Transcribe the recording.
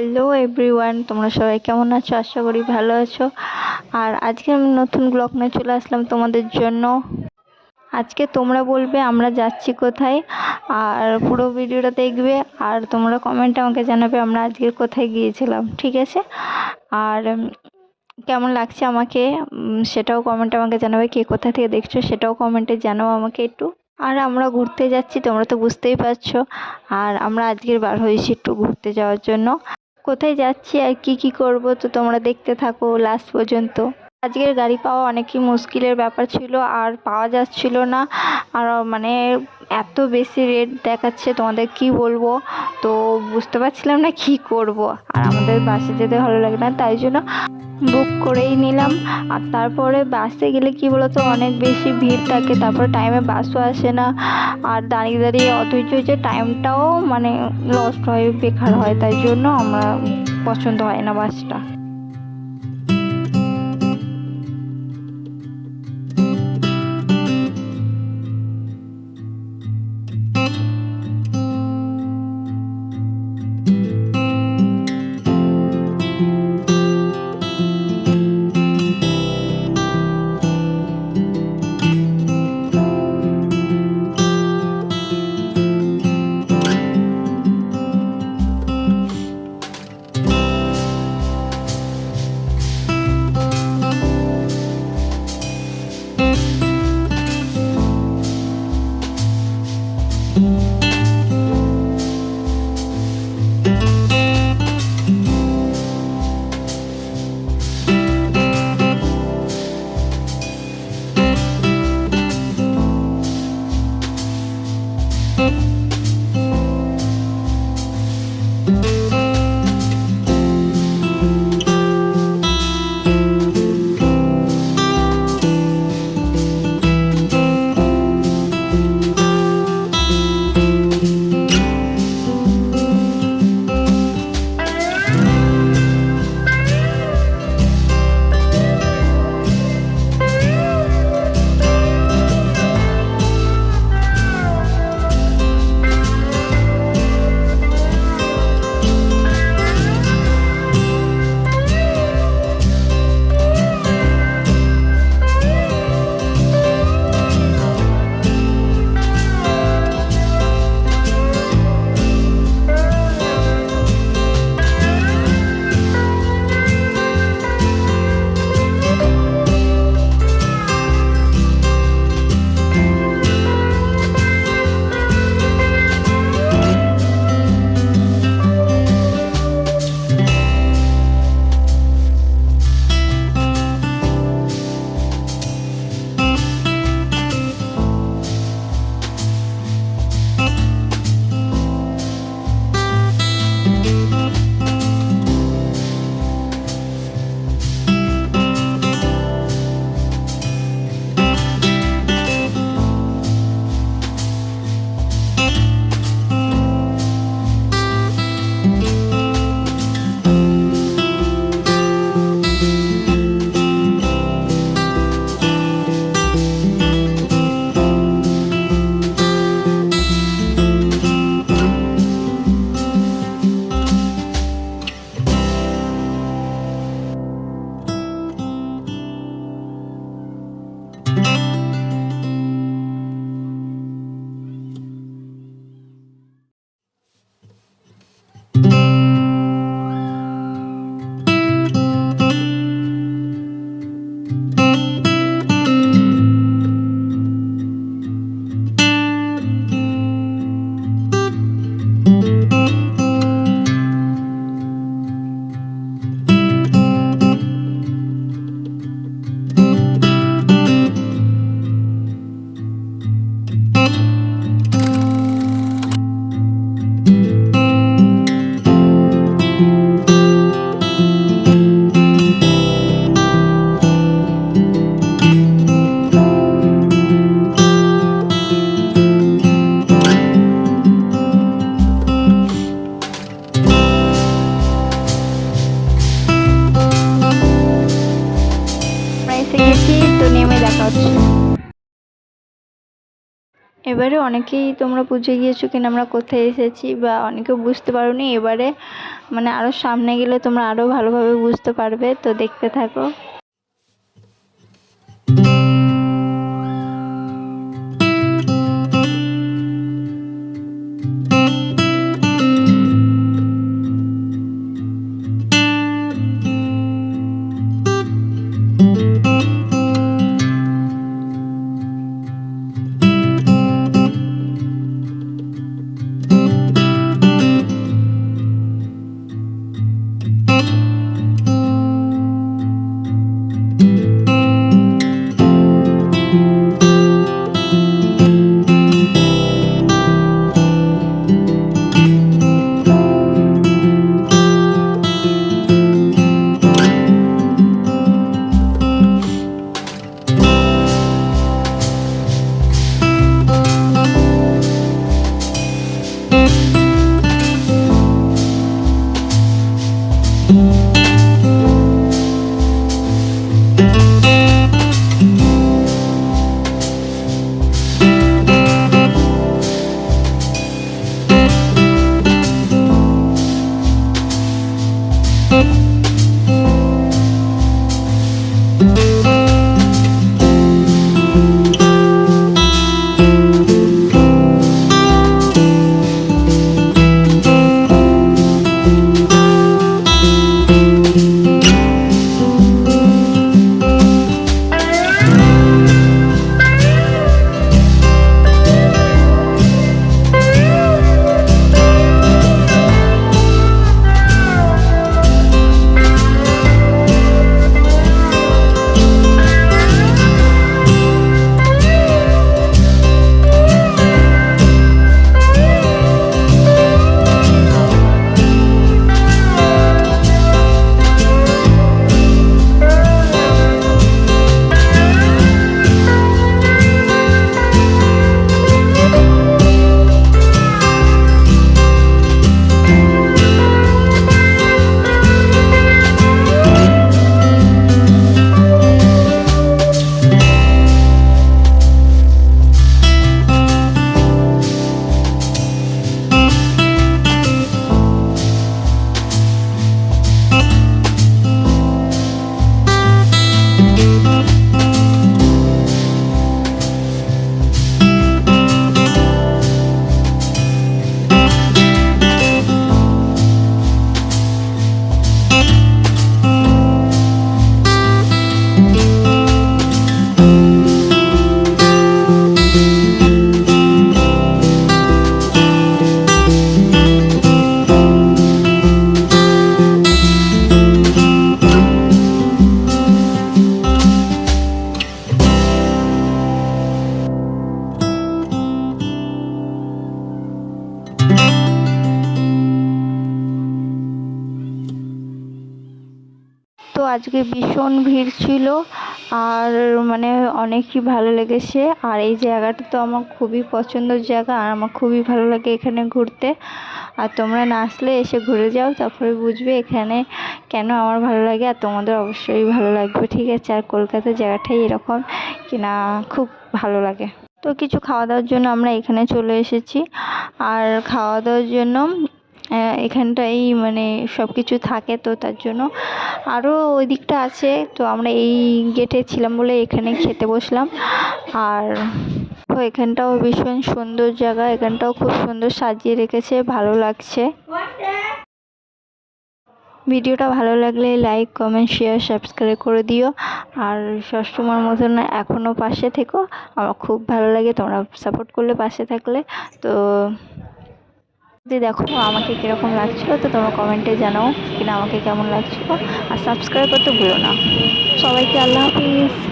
Hello everyone, তোমরা সবাই কেমন আছো? আশা করি ভালো আছো। আর আজকে আমি নতুন ব্লগ নিয়ে চলে আসলাম তোমাদের জন্য। আজকে তোমরা বলবে আমরা যাচ্ছি কোথায়, আর পুরো ভিডিওটা দেখবে। আর তোমরা কমেন্টে আমাকে জানাবে আমরা আজকে কোথায় গিয়েছিলাম, ঠিক আছে? আর কেমন লাগছে আমাকে সেটাও কমেন্টে আমাকে জানাবে। কে কোথা থেকে দেখছো সেটাও কমেন্টে জানাও আমাকে একটু। আর আমরা ঘুরতে যাচ্ছি, তোমরা তো বুঝতেই পারছো। আর আমরা আজকের বার হয়েছি একটু ঘুরতে যাওয়ার জন্য। কোথায় যাচ্ছি আর কি করব তো তোমরা দেখতে থাকো লাস্ট পর্যন্ত। আজকের গাড়ি পাওয়া অনেকই মুশকিলের ব্যাপার ছিল, আর পাওয়া যাচ্ছিল না। আর মানে এত বেশি রেট দেখাচ্ছে, তোমাদের কি বলবো। তো বুঝতে পারছিলাম না কি করব। আর আমাদের বাসে যেতে ভালো লাগে না, তাই জন্য বুক করেই নিলাম। আর তারপরে বাসে গেলে কি বলতো, অনেক বেশি ভিড় থাকে, তারপরে টাইমে বাসও আসে না। আর দাঁড়িয়ে দাঁড়িয়ে অধৈর্য হয়েছে, টাইমটাও মানে লস্ট হয়, বেকার হয়, তাই জন্য আমরা পছন্দ হয় না বাসটা। এবারে অনেকেই তোমরা বুঝে গিয়েছো কিনা আমরা কোথায় এসেছি, বা অনেকে বুঝতে পারোনি। এবারে মানে আরও সামনে গেলে তোমরা আরও ভালোভাবে বুঝতে পারবে, তো দেখতে থাকো। তো আজকে ভীষণ ভিড় ছিল আর মানে অনেকই ভালো লেগেছে। আর এই জায়গাটা তো আমার খুবই পছন্দের জায়গা আর আমার খুবই ভালো লাগে এখানে ঘুরতে। আর তোমরা না আসলে এসে ঘুরে যাও, তারপরে বুঝবে এখানে কেন আমার ভালো লাগে, আর তোমাদের অবশ্যই ভালো লাগবে, ঠিক আছে। আর কলকাতার জায়গাটাই এরকম কিনা খুব ভালো লাগে। তো কিছু খাওয়া দাওয়ার জন্য আমরা এখানে চলে এসেছি। আর খাওয়া দাওয়ার জন্য এখানটাই মানে সব কিছু থাকে, তো তার জন্য আরও ওই দিকটা আছে। তো আমরা এই গেটে ছিলাম বলে এখানে খেতে বসলাম। আর তো এখানটাও ভীষণ সুন্দর জায়গা, এখানটাও খুব সুন্দর সাজিয়ে রেখেছে, ভালো লাগছে। ভিডিওটা ভালো লাগলে লাইক কমেন্ট শেয়ার সাবস্ক্রাইব করে দিও। আর সবসময়ের মতন এখনও পাশে থেকো, আমার খুব ভালো লাগে তোমরা সাপোর্ট করলে, পাশে থাকলে। তো দেখো আমাকে কীরকম লাগছিলো, তো তোমরা কমেন্টে জানাও কিনা আমাকে কেমন লাগছিলো। আর সাবস্ক্রাইব করতে ভুলো না। সবাইকে আল্লাহ হাফিজ।